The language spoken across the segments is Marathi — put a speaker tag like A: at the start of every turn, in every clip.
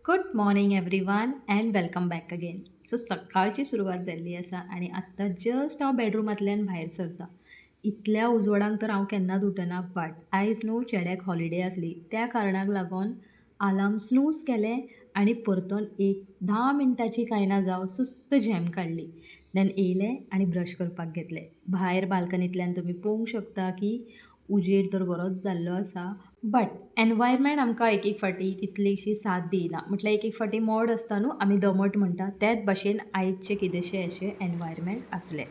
A: Good morning everyone and welcome back again. So सकाळची सुरवात जाल्ली आसा आनी आत्तां जस्ट हांव बॅडरुमांतल्यान भायर सरतां. इतल्या उजवाडाक तर हांव केन्नाच उठना, बट आयज न्हू चेड्याक हॉलिडे आसली त्या कारणाक लागून आलार्म स्नूज केलें आनी परतून एक 10 मिनटाची कांय ना जावं सुस्त झेम काडली. देन येयलें आनी ब्रश करपाक घेतलें. भायर बाल्कनींतल्यान तुमी पळोवंक शकता की उजेड तर बरोच जाल्लो आसा. बट एनवायरमेंट आमकां एक एक फावटी तितलीशी साथ दिना. म्हटल्यार एक एक फावटी मोड आसता न्हू, आमी दमट म्हणटा त्याच भाशेन आयजचें कितेंशें अशें एनवायरमेंट आसलें.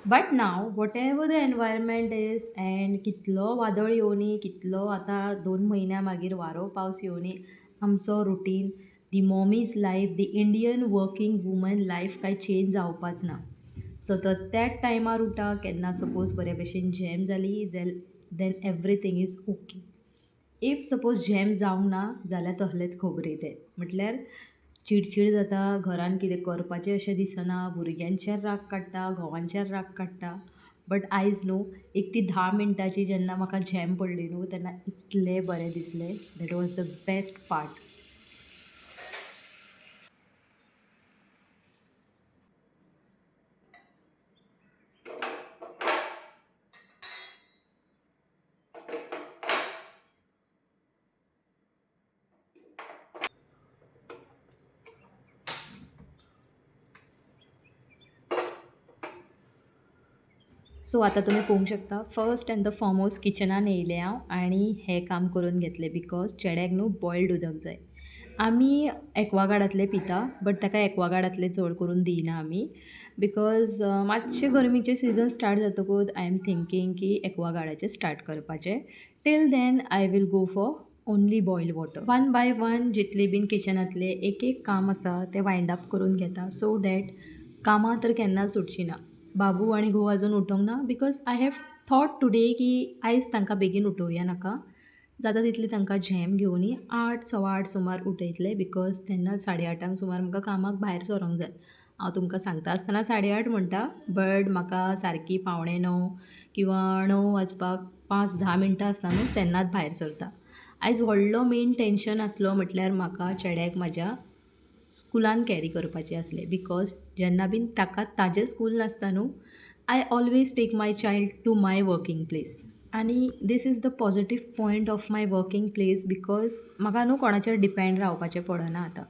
A: But now what ever the environment is and कितलो वादळ येवनी, कितलो आतां 2 म्हयन्या मागीर वारो पावस येवनी, आमचो रुटीन दी मॉमीज लायफ, दी इंडियन वर्कींग वुमन लायफ कांय चेंज जावपाच ना. सतत त्याच टायमार उठा. केन्ना सपोज बरे भशेन जॅम जाली then everything is okay. If suppose jam जावंक ना जाल्यार तसलेच खबरी ते. म्हटल्यार चिडचिड जाता, घरान कितें करपाचें अशें दिसना, भुरग्यांचेर राग काडटा, घोवांचेर राग काडटा. बट आयज न्हू एक ती 10 मिनटाची जेन्ना म्हाका जॅम पडली न्हू तेन्ना इतलें बरें दिसलें. That was the best part. So आतां तुमी पळोवंक शकता फर्स्ट एंड द फॉरमोस्ट किचनान येयलें हांव आनी हें काम करून घेतलें बिकॉज चेड्याक न्हू बॉयल्ड उदक जाय. आमी एक्वागार्डांतलें पिता बट ताका एक्वागार्डांतलें चड करून दिना आमी बिकॉज मातशें गरमीचें सिजन स्टार्ट जातकूच आय एम थिंकींग की एक्वागार्डाचें स्टार्ट करपाचें. Till then I will go for only boiled water. One by one जितलें बीन किचनांतलें एक एक काम आसा तें वायंड अप करून घेता सो दॅट कामां तर केन्ना सुटचीं ना. बाबू आनी घोव अजून उठोंक ना because I have thought today की आयज तांकां बेगीन उठोवया नाका. जाता तितली तांकां झेम घेवनी 8:15 सुमार उठयतले बिकॉज तेन्ना 8:30 सुमार म्हाका कामाक भायर सरोंक जाय. हांव तुमकां सांगता आसतना 8:30 म्हणटा बट म्हाका सारकी 8:45 किंवां 9 वाजपाक 5-10 मिनटां आसता न्हू तेन्नाच भायर सरता. आयज व्हडलो मेन टेंशन आसलो म्हटल्यार म्हाका चेड्याक म्हाज्या स्कुलान कॅरी करपाचें आसलें बिकॉज जेन्ना बीन ताका ताजें स्कूल नासता न्हू I always take my child to my working place. आनी this is the positive point of my working place because म्हाका न्हू कोणाचेर डिपेंड रावपाचें पडना आतां.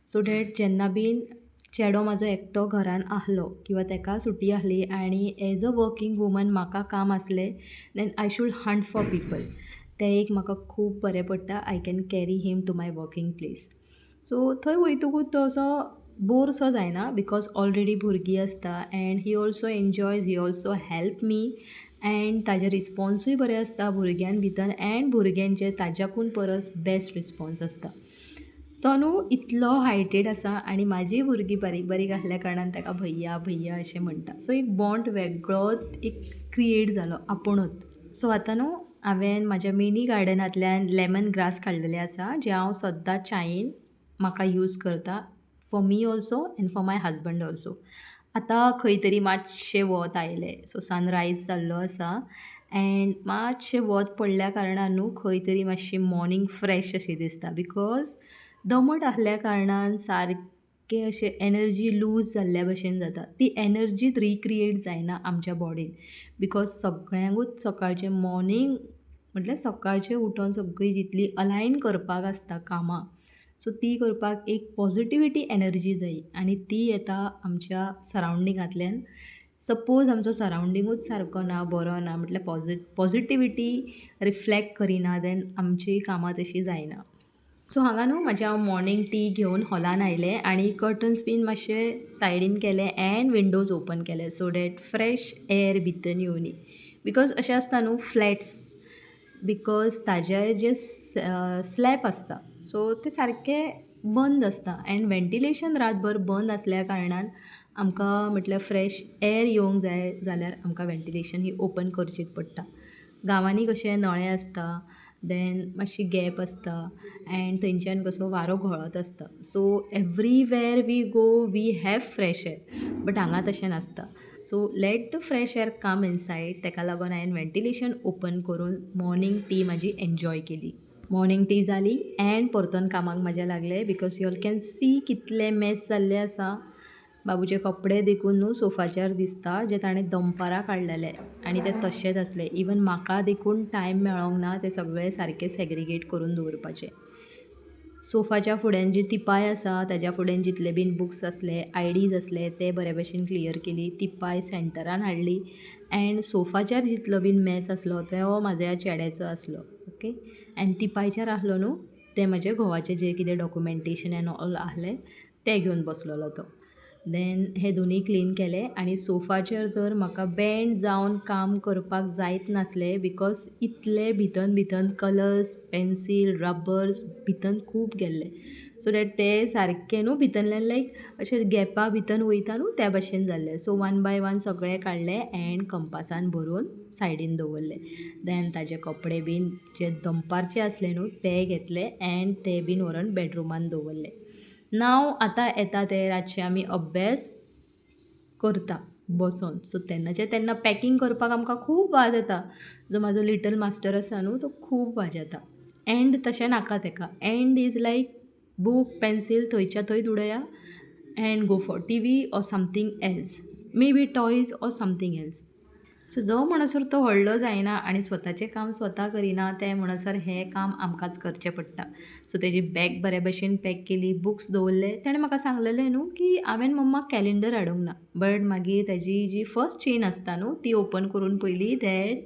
A: सो डॅट जेन्ना बीन चेडो म्हाजो एकटो घरान आहलो किंवां ताका सुटी आहली आनी एज अ वर्कींग वुमन म्हाका काम आसलें then I should hunt for people. तें एक म्हाका खूब बरें पडटा. I can carry him to my working place. So थंय वयतकूच तो असो बोर सो जायना बिकॉज ऑलरेडी भुरगीं आसता and he also enjoys, he also help me and ताजे रिस्पॉन्सूय बरें आसता भुरग्यां भितर अँड भुरग्यांचे ताज्याकून परस बेस्ट रिस्पॉन्स आसता. तो न्हू इतलो हायटेड आसा आनी म्हाजी भुरगीं बारीक बारीक आसल्या कारणान ताका भैया भैया अशें म्हणटा. सो एक बॉन्ड वेगळोच एक क्रिएट जालो आपुणूच. सो आतां न्हू हांवें म्हाज्या मिनी गार्डनांतल्यान लेमन ग्रास काडलेले आसा जे हांव सद्दां च्यायेन म्हाका यूज करता for me also end for my husband also. आतां खंय तरी मातशें वत आयलें सो सनरायज जाल्लो आसा अँड मातशें वत पडल्या कारणान न्हू खंय तरी मातशी मॉर्निंग फ्रेश अशी दिसता बिकॉज दमट आसल्या कारणान सारकें अशें एनर्जी लूज जाल्ल्या भशेन जाता. ती एनर्जीच रिक्रिएट जायना आमच्या बॉडीन बिकॉज सगळ्यांकूच सकाळचें मॉर्निंग म्हटल्यार सकाळचें उठोन सगळीं जितली अलायन करपाक आसता कामां सो ती करपाक एक पॉजिटिविटी एनर्जी जायी आनी ती येता आमच्या सरावंडिंगांतल्यान. सपोज आमचो सरावंडिंगूच सारको ना बरो ना म्हटल्यार पॉजिटिविटी रिफ्लॅक्ट करिना देन आमची कामां तशीं जायना. सो हांगा न्हू म्हाजें हांव मॉर्निंग टी घेवन हॉलान आयलें आनी कर्टन्स बीन मातशे सायडीन केले अँड विंडोज ओपन केले सो डॅट फ्रेश एअर भितर येवनी बिकॉज अशें आसता न्हू फ्लॅट्स बिकॉज ताजे जे स्लॅब आसता सो ते सारके बंद आसता अँड वेंटिलेशन रातभर बंद आसल्या कारणान आमकां म्हटल्यार फ्रेश एअर येवंक जाय जाल्यार आमकां वेंटिलेशन ही ओपन करचीच पडटा. गांवांनी कशें नळे आसता देन मातशी गॅप आसता अँड थंयच्यान कसो वारो घोळत आसता so everywhere we go we have fresh air but हांगा तशें नासता. So let the fresh air come inside, ताका लागून हांवें वेंटिलेशन ओपन करून मॉर्निंग टी म्हाजी एन्जॉय केली. मॉर्निंग टी जाली एंड परतून कामाक म्हाज्या लागले because you all can see कितले मेस जाल्ले आसा. बाबूचे कपडे देखून न्हू सोफाचेर दिसता जे ताणें दनपारां काडलेले आनी ते तशेंच आसले. इवन म्हाका देखून टायम मेळोंक ना ते सगळे सारके सेग्रिगेट करून दवरपाचे. सोफाच्या फुड्यान जी तिपाय आसा ताज्या फुड्यान जितले बीन बुक्स आसले, आयडीज आसले ते बरे भशेन क्लियर केली. तिपाय सेंटरान हाडली एंड सोफाचेर जितलो बीन मॅस आसलो तो म्हाज्या चेड्याचो आसलो. ओके, एंड तिपायचेर आसलो न्हू ते म्हाजे घोवाचें जें कितें डॉक्युमेंटेशन एंड ऑल आहलें तें घेवन बसलेलो तो. देन हे दोनी क्लीन केले आनी सोफाचेर तर म्हाका बँड जावन काम करपाक जायत नासलें बिकॉज इतले भितन कलर्स, पेन्सील, रबर्स भितन खूब गेल्ले. सो दॅट ते सारके न्हू भितरल्यान लायक अशें गॅपा भितन वयता न्हू त्या भशेन जाल्ले. सो वन बाय वन सगळे काडले एंड कंपासान भरून सायडीन दवरले. देन ताजे कपडे बीन जे दनपारचे आसले न्हू ते घेतले एंड ते बीन व्हरून बेडरुमान दवरले. नाव आतां येता ते रातचे आमी अभ्यास करता बसून. सो तेन्नाचे तेन्ना पॅकींग करपाक आमकां खूब वाज येता. जो म्हाजो लिटल मास्टर आसा न्हू तो खूब वाजेता. एंड तशें नाका तेका. And is like book, pencil थंयच्या थंय उडया and go for TV or something else, may be toys or something else. So जो म्हणसर तो व्हडलो जायना आनी स्वताचें काम स्वता करिना ते म्हणसर हें काम आमकांच करचें पडटा. सो तेजी बॅग बरे भशेन पॅक केली, बुक्स दवरले. ताणें म्हाका सांगलेलें न्हू की हांवें मम्माक कॅलेंडर हाडूंक ना, बट मागीर ताजी जी फर्स्ट चेन आसता न्हू ती ओपन करून पयली दॅन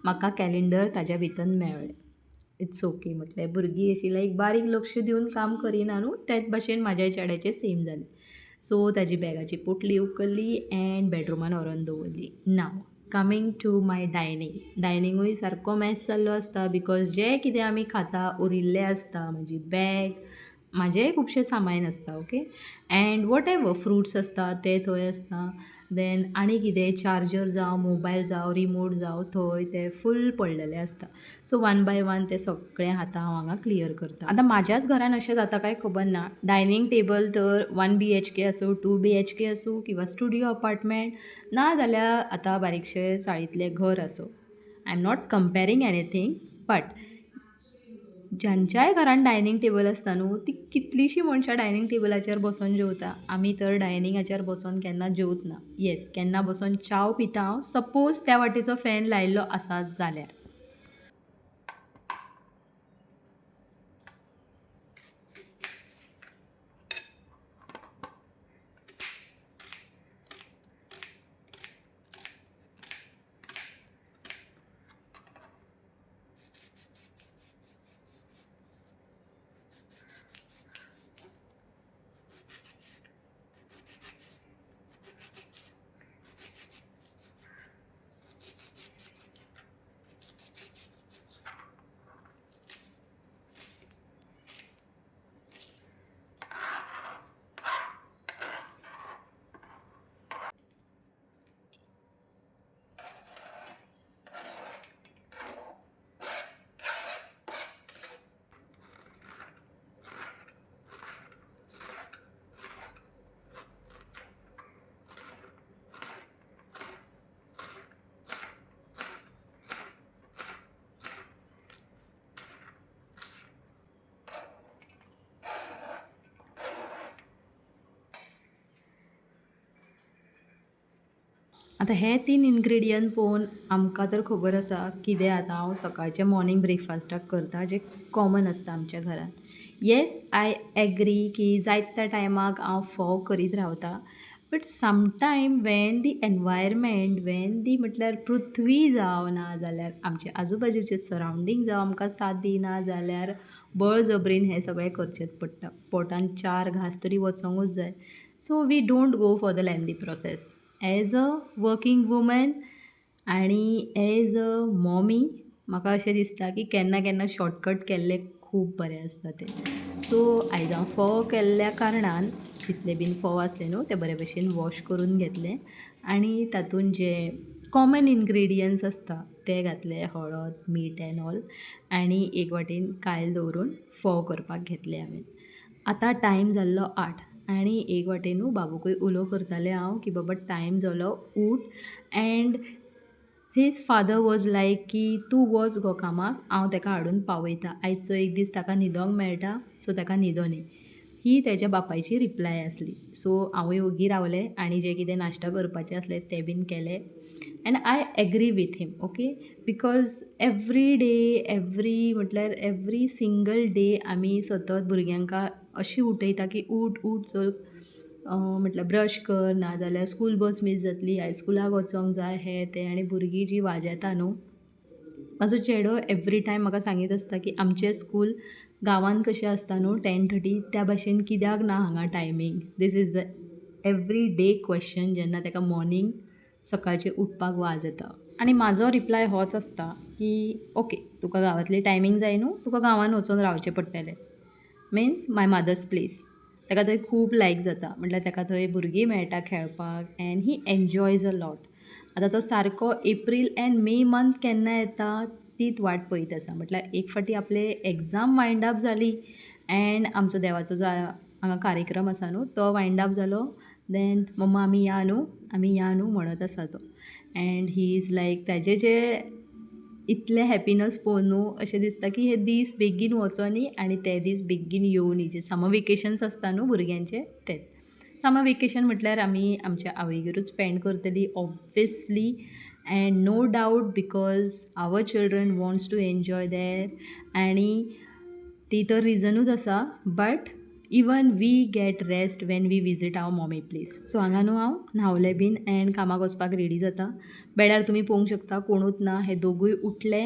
A: म्हाका कॅलेंडर ताज्या भितन मेळ्ळें. इट्स ओके म्हटलें. भुरगीं अशी लायक बारीक लक्ष दिवन काम करिना न्हू तेच भशेन म्हाज्या चेड्याचें सेम जालें. सो ताजी बॅगाची पोटली उखल्ली एंड बेडरुमान व्हरून दवरली. नाव कमींग टू माय डायनिंगूय सारको मॅस जाल्लो आसता बिकॉज जें कितें आमी खाता उरिल्लें आसता. म्हजी बॅग, म्हाजेंय खुबशें सामान आसता. Okay, end what ever fruits आसता ते थंय आसता. देन आनी कितें चार्जर जावं, मोबायल जावं, रिमोट जावं थंय ते फूल पडलेले आसता. सो वन बाय वन ते सगळें आतां हांव हांगा क्लियर करता. आतां म्हाज्याच घरान अशें जाता काय खबर ना. डायनींग टेबल तर 1 BHK आसूं, 2 BHK आसूं किंवा स्टुडियो अपार्टमेंट ना जाल्यार आतां बारीकशें चाळींतलें घर आसूं. I am not comparing anything, but ज्यांच्याय घरान डायनींग टेबल आसता न्हू ती कितलींशीं मनशां डायनींग टेबलाचेर बसून जेवता. आमी तर डायनिंगाचेर बसून केन्ना जेवत ना. येस, केन्ना बसून च्या पिता हांव, सपोज त्या वाटेचो फॅन लायिल्लो आसात जाल्यार. आतां हे 3 इन्ग्रेडियंट पळोवन आमकां तर खबर आसा कितें आतां हांव सकाळचें मॉर्निंग ब्रेकफास्टाक करता जें कॉमन आसता आमच्या घरान. येस, आय एग्री की जायत त्या टायमाक हांव फोव करीत रावता. But sometime when the environment, when the म्हटल्यार पृथ्वी जावं ना जाल्यार आमचे आजूबाजूचे सरावंडींग जावं आमकां साथ दिना जाल्यार बळजबरीन हें सगळें करचेंच पडटा. पोटान 4 घास तरी वचोंकूच जाय. So we don't go for the lengthy process. As a working woman आनी एज अ मॉमी म्हाका अशें दिसता की केन्ना केन्ना शॉर्टकट केल्ले खूब बरें आसता तें. सो आयज हांव फोव केल्ल्या कारणान जितले बीन फोव आसले न्हू ते बरे भशेन वॉश करून घेतले आनी तातूंत जे कॉमन इन्ग्रेडियंट्स आसता ते घातले, हळद, मीठ एन ऑल, आनी एक वाटेन कायल दवरून फोव करपाक घेतले हांवें. आतां टायम जाल्लो 8. आनी एक वाटेन बाबूकूय उलो करतालें हांव की बाबा टायम जालो उठ. And his father was like की तूं वच गो कामाक, हांव ताका हाडून पावयता. आयचो एक दीस ताका न्हिदोंक मेळटा सो ताका न्हिदो न्ही. ही तेज्या बापायची रिप्लाय आसली. सो हांवूय ओगी रावलें आनी जें कितें नाश्ता करपाचें आसलें तें बीन केलें. And I agree with him okay because every day म्हटल्यार एवरी सिंगल डे आमी सतत भुरग्यांक अशी उठयता की उठ उठ चल, म्हटल्यार ब्रश कर नाजाल्यार स्कूल बस मिस जातली, हायस्कुलाक वचोंक जाय हें तें. आनी भुरगीं जीं वाजेता न्हू, म्हाजो चेडो एवरी टायम म्हाका सांगीत आसता की आमचें स्कूल गांवांत कशें आसता न्हू 10:30 त्या भाशेन कित्याक ना हांगा timing. This is the every day question जेन्ना ताका मॉर्निंग सकाळचें उठपाक वाज येता. आनी म्हाजो रिप्लाय होच आसता की ओके तुका गांवांतली टायमींग जाय न्हू, तुका गांवांत वचून रावचें पडटलें. मिन्स माय मदर्स प्लेस. ताका थंय खूब लायक जाता, म्हटल्यार ताका थंय भुरगीं मेळटा खेळपाक and he enjoys a lot. आतां तो सारको एप्रील एंड मे मंथ केन्ना येता तीच वाट पळयत आसा. म्हटल्यार एक फावटी आपले एग्जाम वायंड अप जाली एंड आमचो देवाचो जो हांगा कार्यक्रम आसा न्हू तो वायंड अप जालो. देन मम्मा आमी या न्हू म्हणत आसा तो. एंड ही इज लायक ताजें जें इतलें हॅपिनस पळोवन न्हू अशें दिसता की हे दीस बेगीन वचो न्ही आनी ते दीस बेगीन येवं न्ही. जे समर वेकेशन्स आसता न्हू भुरग्यांचे तेच. समर वेकेशन म्हटल्यार आमी आमच्या आवयगेरूच स्पेंड करतली obviously and no doubt because our children wants to enjoy there. आनी ती तर रिजनूच आसा but even we get rest when we visit our mommy place. So हांगा न्हू हांव न्हावलें बीन एंड कामाक वचपाक रेडी जाता. बेडार तुमी पळोवंक शकता कोणूच ना. हे दोगूय उठले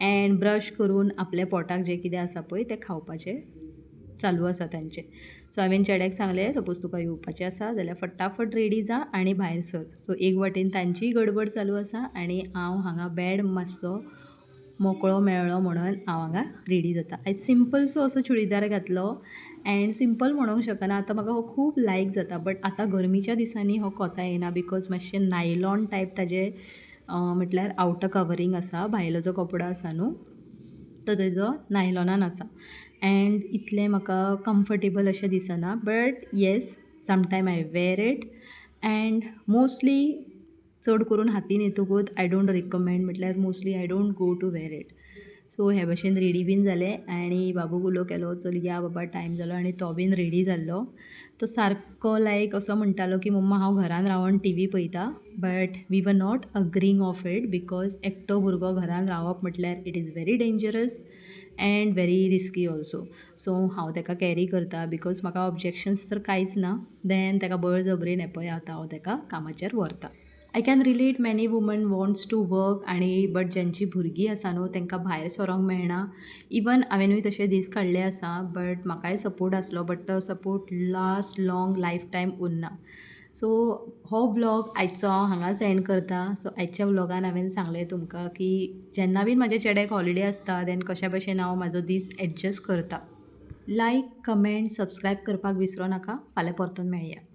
A: एंड ब्रश करून आपल्या पोटाक जें कितें आसा पळय तें खावपाचें चालू आसा तांचें. सो हांवें चेड्याक सांगलें सपोज तुका येवपाचें आसा जाल्यार फटाफट रेडी जा आनी भायर सर. सो एक वाटेन तांचीय गडबड चालू आसा आनी हांव हांगा बेड मातसो मोकळो मेळ्ळो म्हणून हांव हांगा रेडी जाता. आयज सिंपलसो असो चुडीदार घातलो एंड सिंपल म्हणूंक शकना. आतां म्हाका हो खूब लायक जाता बट आतां गरमीच्या दिसांनी हो कोता येना बिकॉज मातशें नायलॉन टायप ताजें म्हटल्यार आवटर कवरींग आसा. भायलो जो कपडो आसा न्हू तो तेजो नायलॉनान आसा एंड इतलें म्हाका कम्फर्टेबल अशें दिसना. But yes sometime I wear it and mostly चड करून हातीन येतकूच आय डोंट रिकमेंड, म्हटल्यार mostly I don't go to wear it. So हे भाशेन रेडी बीन जालें आनी बाबूक उलो केलो चल या बाबा टायम जालो आनी तो बीन रेडी जाल्लो. तो सारको लायक असो म्हणटालो की मम्मा हांव घरान रावन टी व्ही पळयता. But we were not agreeing of it because एकटो भुरगो घरान रावप म्हटल्यार it is very dangerous and very risky also. So हांव ताका कॅरी करता बिकॉज म्हाका ऑब्जेक्शन्स तर कांयच ना. देन ताका बळजबरीन येपय आतां हांव ताका कामाचेर व्हरता. I can relate many woman wants to work आनी बट ज्यांची भुरगीं आसा न्हू तांकां भायर सरोंक मेळना. इवन हांवेनूय तशे दीस काडले आसा बट म्हाकाय सपोर्ट आसलो बट तो support last long life time उरना. सो हो व्लॉग आयचो हांव हांगाच एंड करता. सो आयच्या व्लॉगान हांवें सांगलें तुमकां की जेन्ना बीन म्हाज्या चेड्याक हॉलिडे आसता देन कशा भशेन हांव म्हाजो दीस एडजस्ट करता. लायक कमेंट सबस्क्रायब करपाक विसरो नाका. फाल्यां परतून मेळया.